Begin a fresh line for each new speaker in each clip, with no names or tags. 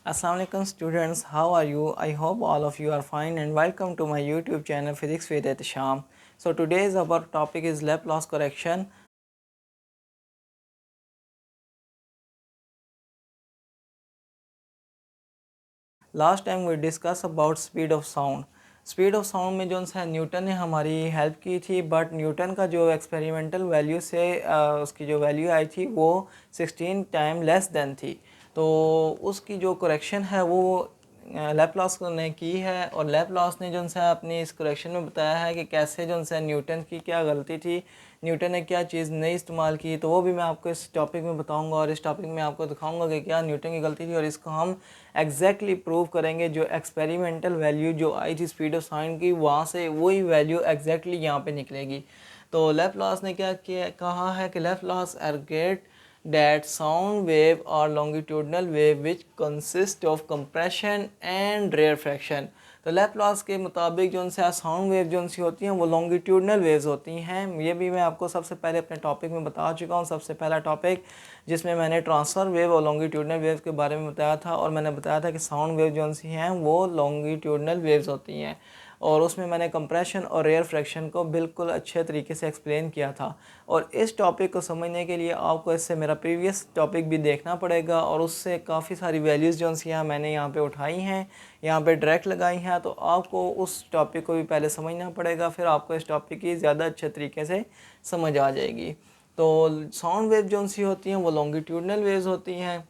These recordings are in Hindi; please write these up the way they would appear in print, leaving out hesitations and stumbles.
Assalamualaikum students, how are you? I hope all of you are fine and welcome to my YouTube channel Physics with Sham. So today's our topic is Laplace correction. Last time we discussed about speed of sound. Speed of sound में जो है न्यूटन ने हमारी हेल्प की थी, बट न्यूटन का जो एक्सपेरिमेंटल वैल्यू से उसकी जो वैल्यू आई थी वो 16 टाइम लेस देन थी। तो उसकी जो करेक्शन है वो लैपलास ने की है, और लैपलास ने जो है अपनी इस करेक्शन में बताया है कि कैसे जो है न्यूटन की क्या गलती थी, न्यूटन ने क्या चीज़ नहीं इस्तेमाल की। तो वो भी मैं आपको इस टॉपिक में बताऊंगा, और इस टॉपिक में आपको दिखाऊंगा कि क्या न्यूटन की गलती थी, और इसको हम एग्जैक्टली प्रूव करेंगे। जो एक्सपेरिमेंटल वैल्यू जो आई थी स्पीड ऑफ साउंड की, वहाँ से वही वैल्यू एग्जैक्टली यहाँ पे निकलेगी। तो लैपलास ने क्या किया कहा है कि Laplace argued that sound wave are longitudinal wave which consist of compression and rarefaction। तो लैपलास के मुताबिक जो उनसे साउंड वेव जो उनसी होती हैं वो लॉन्गिट्यूडनल वेव्स होती हैं। ये भी मैं आपको सबसे पहले अपने टॉपिक में बता चुका हूँ। सबसे पहला टॉपिक जिसमें मैंने ट्रांसफ़र वेव और लॉन्गिट्यूडनल वेव के बारे में बताया था, और मैंने बताया था कि साउंड वेव जो उनसी हैं वो लॉन्गिट्यूडनल वेव्स होती हैं, और उसमें मैंने कंप्रेशन और रेयर फ्रैक्शन को बिल्कुल अच्छे तरीके से एक्सप्लेन किया था। और इस टॉपिक को समझने के लिए आपको इससे मेरा प्रीवियस टॉपिक भी देखना पड़ेगा, और उससे काफ़ी सारी वैल्यूज़ जो हैं मैंने यहाँ पे उठाई हैं, यहाँ पे डायरेक्ट लगाई हैं। तो आपको उस टॉपिक को भी पहले समझना पड़ेगा, फिर आपको इस टॉपिक की ज़्यादा अच्छे तरीके से समझ आ जाएगी। तो साउंड वेव जो होती हैं वो लॉन्गिट्यूडनल वेव्स होती हैं,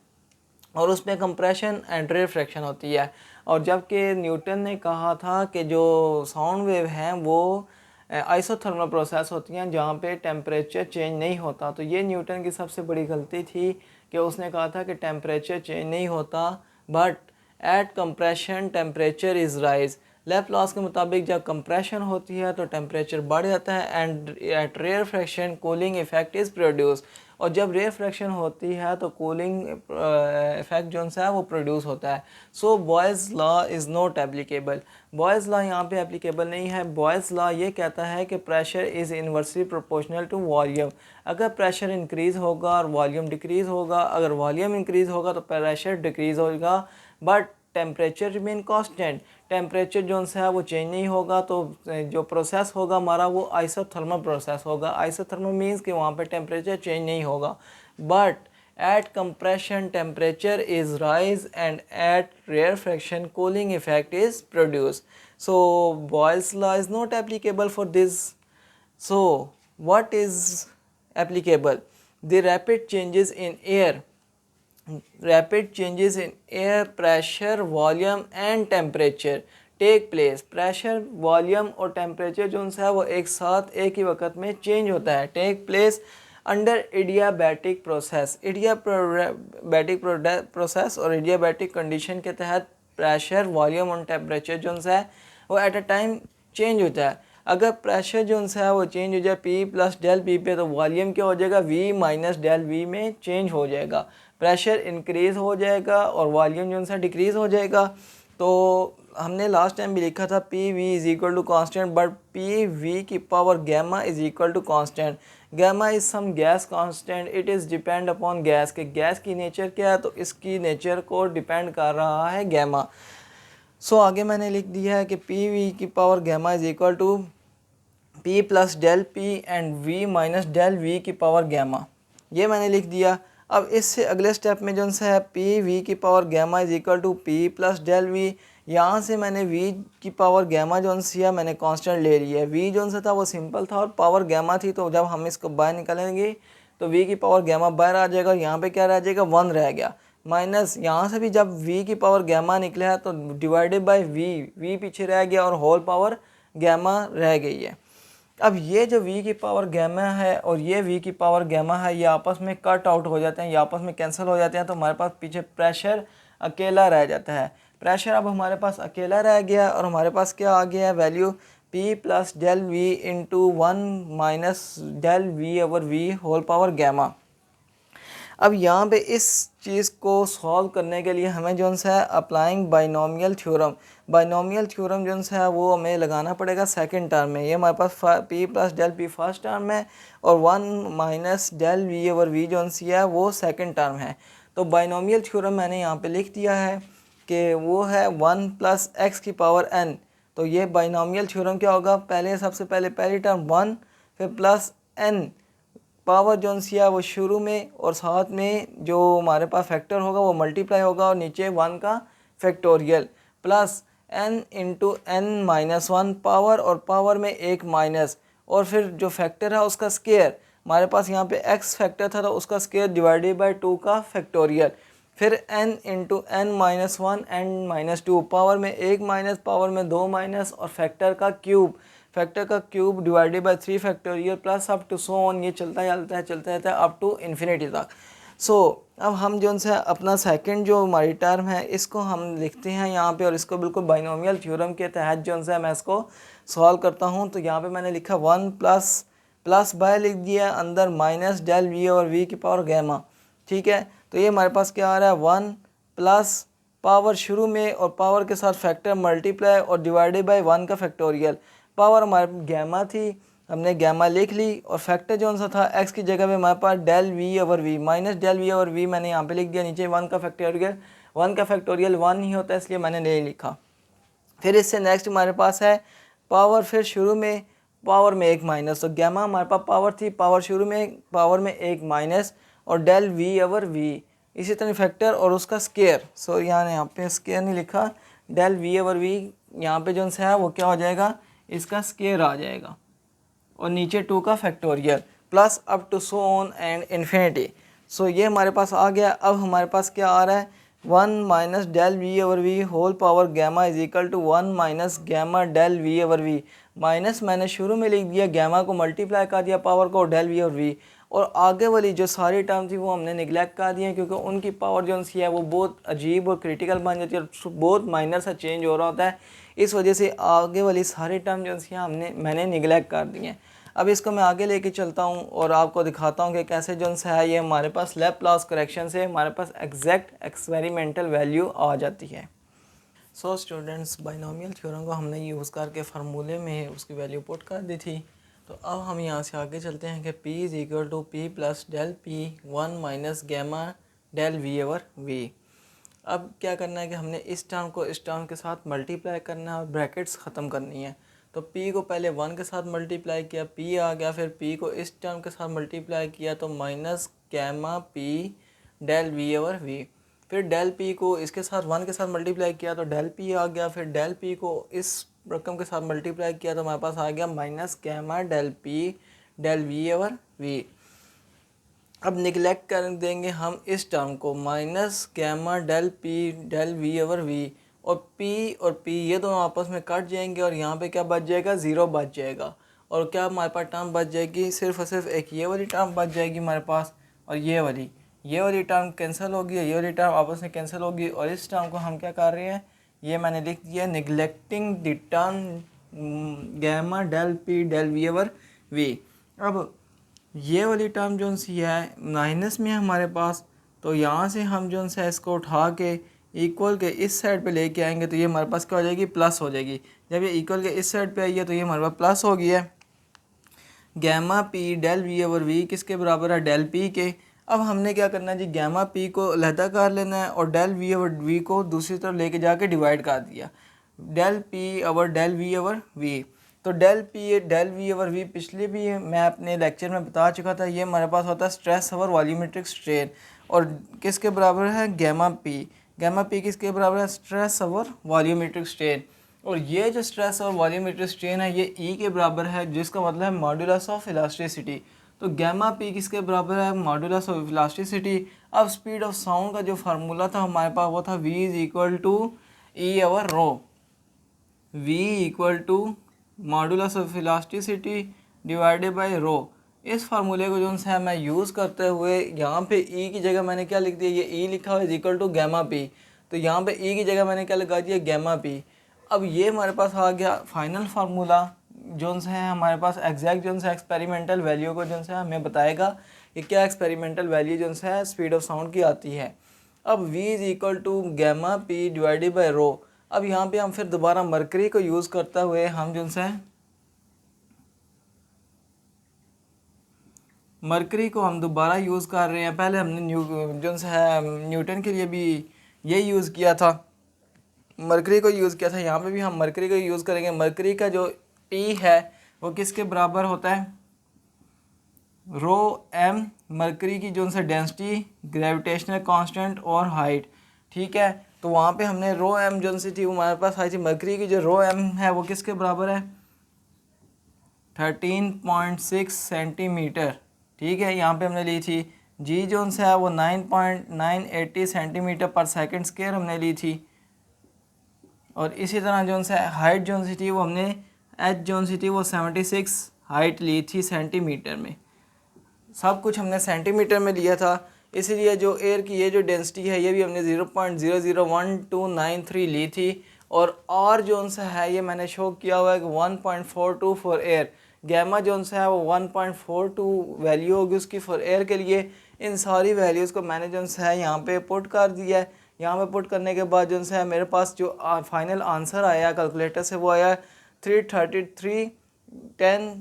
और उसमें कंप्रेशन एंड रिफ्रैक्शन होती है। और जबकि न्यूटन ने कहा था कि जो साउंड वेव हैं वो आइसोथर्मल प्रोसेस होती हैं जहाँ पे टेम्परेचर चेंज नहीं होता। तो ये न्यूटन की सबसे बड़ी गलती थी कि उसने कहा था कि टेम्परेचर चेंज नहीं होता, but at compression temperature is rise. Laplace के मुताबिक जब कंप्रेशन होती है तो टेम्परेचर बढ़ जाता है, and at rarefaction cooling effect is produce. और जब रेयर फ्रैक्शन होती है तो कूलिंग इफेक्ट जो है वो प्रोड्यूस होता है। So Boyle's law is not applicable. Boyle's law यहाँ पे एप्लीकेबल नहीं है। बॉयज़ लॉ ये कहता है कि pressure is inversely proportional to volume. अगर प्रेशर इंक्रीज़ होगा और वॉल्यूम डिक्रीज़ होगा, अगर वॉल्यूम इंक्रीज़ होगा तो प्रेशर डिक्रीज़ होगा, but temperature remain constant. Temperature जो है वो चेंज नहीं होगा, तो जो प्रोसेस होगा हमारा वो आइसोथर्मल प्रोसेस होगा। आइसोथर्मल मीन्स कि वहाँ पे टेम्परेचर चेंज नहीं होगा, but at compression temperature is rise and at rarefaction cooling effect is produce. So Boyle's law is not applicable for this. So, what is applicable? The rapid changes in air. Rapid changes in air pressure, volume and temperature take place. Pressure, volume और टेम्परेचर जो है वो एक साथ एक ही वक्त में चेंज होता है। Take place under adiabatic process. Adiabatic process और एडियाबैटिक कंडीशन के तहत प्रेशर, वॉल्यूम और टेम्परेचर जो है वो एट अ टाइम चेंज होता है। अगर प्रेशर जो है वो चेंज हो जाए पी प्लस डेल पी पे, तो वॉल्यूम क्या हो जाएगा, वी माइनस डेल वी में चेंज हो जाएगा। प्रेशर इंक्रीज़ हो जाएगा और वॉल्यूम जो है डिक्रीज़ हो जाएगा। तो हमने लास्ट टाइम भी लिखा था P V is equal to constant, but P V की power gamma is equal to constant. Gamma is some gas constant, it is depend upon gas के गैस की नेचर क्या है, तो इसकी नेचर को डिपेंड कर रहा है गैमा। सो आगे मैंने लिख दिया है कि पी वी की power gamma is equal to P plus del P and V minus del V की पावर गैमा, ये मैंने लिख दिया। अब इससे अगले स्टेप में जो है पी वी की power gamma is equal to P plus del V. यहाँ से मैंने वी की पावर गैमा जो है मैंने कांस्टेंट ले लिया है। वी जो था वो सिंपल था और पावर गैमा थी, तो जब हम इसको बाहर निकालेंगे तो वी की पावर गैमा बाहर आ जाएगा, और यहाँ पे क्या रह जाएगा, 1 रह गया। माइनस यहाँ से भी जब वी की पावर गैमा निकला है तो डिवाइडेड बाय वी पीछे रह गया और होल पावर गैमा रह गई है। अब ये जो v की पावर गैमा है और ये v की पावर गैमा है, ये आपस में कट आउट हो जाते हैं, ये आपस में कैंसिल हो जाते हैं, तो हमारे पास पीछे प्रेशर अकेला रह जाता है। प्रेशर अब हमारे पास अकेला रह गया, और हमारे पास क्या आ गया है, value p plus del V into 1 minus del V over V whole power gamma. अब यहाँ पे इस चीज़ को सॉल्व करने के लिए हमें जो है applying binomial theorem, binomial theorem जो है वो हमें लगाना पड़ेगा सेकंड टर्म में। ये हमारे पास P plus del P first term है, और 1 minus del V over V जो है वो सेकंड टर्म है। तो बाइनोमियल थ्योरम मैंने यहाँ पे लिख दिया है। कि वो है 1 प्लस एक्स की पावर n। तो ये बाइनोमियल थ्योरम क्या होगा, पहले सबसे पहले पहली टर्म 1 फिर प्लस n, पावर जो सी है वो शुरू में और साथ में जो हमारे पास फैक्टर होगा वो मल्टीप्लाई होगा और नीचे 1 का factorial plus n into n minus 1 power और पावर में एक माइनस और फिर जो फैक्टर है उसका स्केयर, हमारे पास यहाँ पे x फैक्टर था तो उसका स्केयर डिवाइडेड बाय 2 का फैक्टोरियल, फिर n into n minus 1 n minus 2 power में एक माइनस पावर में दो माइनस और फैक्टर का cube divided by 3 factorial plus up to so on, ये चलता है अप टू इन्फिनिटी तक। अब हम जो है अपना सेकंड जो हमारी टर्म है इसको हम लिखते हैं यहाँ पे और इसको बिल्कुल बाइनोमियल थ्योरम के तहत जो है मैं इसको सॉल्व करता हूँ। तो यहाँ पे मैंने लिखा 1 प्लस बाय लिख दिया, अंदर माइनस डेल वी और वी की पावर गैमा, ठीक है। तो ये हमारे पास क्या आ रहा है 1 प्लस पावर शुरू में और पावर के साथ फैक्टर मल्टीप्लाई और डिवाइडेड बाय 1 का फैक्टोरियल, पावर हमारे गैमा थी हमने गैमा लिख ली और फैक्टर जो सा था x की जगह पे हमारे पास del V over V minus del V over V मैंने यहाँ पे लिख दिया, नीचे 1 का फैक्टोरियल 1 ही होता है इसलिए मैंने नहीं लिखा। फिर इससे नेक्स्ट हमारे पास है पावर, फिर शुरू में पावर में एक माइनस, तो गैमा हमारे पास पावर थी, पावर शुरू में पावर में एक माइनस और डेल वी ओवर वी, इसी तरह फैक्टर और उसका स्केयर। यहाँ पे स्केयर नहीं लिखा, डेल वी ओवर वी यहाँ पे जो है वो क्या हो जाएगा, इसका स्केयर आ जाएगा और नीचे 2 का factorial plus up to so on and infinity. ये हमारे पास आ गया। अब हमारे पास क्या आ रहा है 1 minus del V over V whole power gamma is equal to 1 minus gamma del V over V, minus मैंने शुरू में लिख दिया, गैमा को मल्टीप्लाई कर दिया पावर को डेल वी ओवर वी, और आगे वाली जो सारी टर्म थी वो हमने निगलेक्ट कर दी है क्योंकि उनकी पावर जो सी है वो बहुत अजीब और क्रिटिकल बन जाती है और बहुत माइनर सा चेंज हो रहा होता है, इस वजह से आगे वाली सारी टर्म जो सी मैंने निगलेक्ट कर दी हैं। अब इसको मैं आगे लेके चलता हूँ और आपको दिखाता हूँ कि कैसे जो है ये हमारे पास लैप्लास करेक्शन से हमारे पास एग्जैक्ट एक्सपेरिमेंटल वैल्यू आ जाती है। स्टूडेंट्स, बाइनोमियल थ्योरम को हमने यूज़ करके फार्मूले में उसकी वैल्यू पुट कर दी थी। तो अब हम यहाँ से आगे चलते हैं कि P is equal to P plus del P 1 minus gamma del V over V। अब क्या करना है कि हमने इस टर्म को इस टर्म के साथ मल्टीप्लाई करना है और ब्रैकेट्स ख़त्म करनी है। तो P को पहले 1 के साथ मल्टीप्लाई किया, P आ गया, फिर P को इस टर्म के साथ मल्टीप्लाई किया तो minus gamma P del V over V, फिर डेल P को इसके साथ 1 के साथ मल्टीप्लाई किया तो डेल P आ गया, फिर डेल P को इस रकम के साथ मल्टीप्लाई किया तो हमारे पास आ गया minus gamma del P del V over V। अब निगलेक्ट कर देंगे हम इस टर्म को, minus gamma del P del V over V, और P ये दोनों आपस में कट जाएंगे और यहाँ पे क्या बच जाएगा, ज़ीरो बच जाएगा। और क्या हमारे पास टर्म बच जाएगी, सिर्फ और सिर्फ एक ये वाली टर्म बच जाएगी हमारे पास, और ये वाली टर्म कैंसिल होगी, ये वाली टर्म आपस में कैंसिल होगी। और इस टर्म को हम क्या कर रहे हैं, ये मैंने लिख दिया neglecting the term gamma del P del V over V। अब ये वाली टर्म जो सी है माइनस में है हमारे पास, तो यहाँ से हम जो है इसको उठा के इक्वल के इस साइड पे लेके आएंगे तो ये हमारे पास क्या हो जाएगी, प्लस हो जाएगी। जब ये इक्वल के इस साइड पे आई है तो ये हमारे पास प्लस हो गई है। Gamma P del V over V किसके बराबर है, डेल P के। अब हमने क्या करना है जी, गैमा P को अलहदा कर लेना है और डेल V ओवर V को दूसरी तरफ लेके जाके डिवाइड कर दिया, del P over del V over V। तो del P del V over V पिछले भी मैं अपने लेक्चर में बता चुका था, ये हमारे पास होता है स्ट्रेस ओवर वॉल्यूमेट्रिक स्ट्रेन, और किसके बराबर है, गैमा P किसके बराबर है, स्ट्रेस ओवर वॉल्यूमेट्रिक स्ट्रेन। और ये जो स्ट्रेस और वॉल्यूमेट्रिक स्ट्रेन है ये E के बराबर है, जिसका मतलब है मॉड्यूलस ऑफ इलास्टिसिटी। तो गैमा P किसके बराबर है, मॉड्यूलस ऑफ इलास्टिसिटी। अब स्पीड ऑफ साउंड का जो फार्मूला था हमारे पास वो था V is equal to E over rho, V equal to modulus of elasticity divided by rho. इस फार्मूले को जो है मैं यूज़ करते हुए यहाँ पे E की जगह मैंने क्या लिख दिया, ये E लिखा हुआ is equal to gamma P, तो यहाँ पे E की जगह मैंने क्या लगा दिया, गैमा P। अब ये हमारे पास आ गया फाइनल फार्मूला जो है हमारे पास एग्जैक्ट जो है एक्सपेरिमेंटल वैल्यू को जो है हमें बताएगा कि क्या एक्सपेरिमेंटल वैल्यू जो है स्पीड ऑफ साउंड की आती है। अब V is equal to gamma P divided by rho. अब यहाँ पे हम फिर दोबारा मरकरी को यूज़ करते हुए हम जो है मरकरी को हम दोबारा यूज़ कर रहे हैं। पहले हमने जो है न्यूटन के लिए भी ये यूज़ किया था, मरकरी को यूज़ किया था, यहाँ पे भी हम मरकरी को यूज़ करेंगे। मरकरी का जो ई है वो किसके बराबर होता है, रो एम, मरकरी की जो सा डेंसिटी, ग्रेविटेशनल कांस्टेंट और हाइट, ठीक है। तो वहाँ पे हमने रो एम जो सी थी वो हमारे पास आई थी, मरकरी की जो रो एम है वो किसके बराबर है, 13.6 सेंटीमीटर, ठीक है। यहाँ पे हमने ली थी जी जोन से है वो 9.980 सेंटीमीटर पर सेकंड स्क्वायर हमने ली थी। और इसी तरह जो से हाइट जो सी थी वो हमने एच जो सी थी वो 76 हाइट ली थी सेंटीमीटर में। सब कुछ हमने सेंटीमीटर में लिया था, इसीलिए जो एयर की ये जो डेंसिटी है ये भी हमने 0.001293 ली थी। और जोन सा है ये मैंने शो किया हुआ है कि 1.42 फॉर एयर, गैमा जोन सा है वो 1.42 वैल्यू होगी उसकी फॉर एयर के लिए। इन सारी वैल्यूज़ को मैंने जो है यहाँ पे पुट कर दिया है। यहाँ पे पुट करने के बाद जो है मेरे पास जो फाइनल आंसर आया कैलकुलेटर से वो आया 333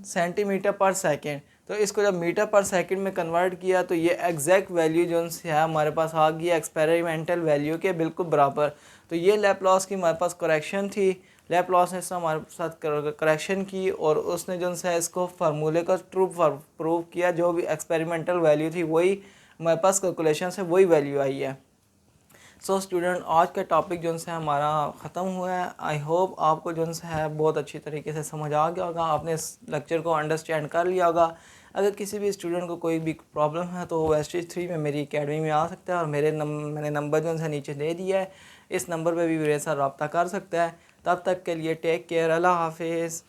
सेंटीमीटर पर सेकेंड। तो इसको जब मीटर पर सेकंड में कन्वर्ट किया तो ये एग्जैक्ट वैल्यू जो है हमारे पास आ गई एक्सपेरिमेंटल वैल्यू के बिल्कुल बराबर। तो ये लैप्लास की हमारे पास करेक्शन थी, लैप्लास ने इसमें हमारे साथ करेक्शन की और उसने जो है इसको फार्मूले का प्रूव किया, जो भी एक्सपेरिमेंटल वैल्यू थी वही हमारे पास कैलकुलेशन से वही वैल्यू आई है। सो स्टूडेंट, आज का टॉपिक जो है हमारा ख़त्म हुआ है। आई होप आपको जो है बहुत अच्छी तरीके से समझ आ गया होगा, आपने इस लेक्चर को अंडरस्टैंड कर लिया होगा। अगर किसी भी स्टूडेंट को कोई भी प्रॉब्लम है तो वो वेस्टेज 3 में मेरी एकेडमी में आ सकता है और मैंने नंबर जो है नीचे दे दिया है, इस नंबर पर भी मेरे साथ रब्ता कर सकता है। तब तक के लिए टेक केयर, अल्लाह हाफिज़।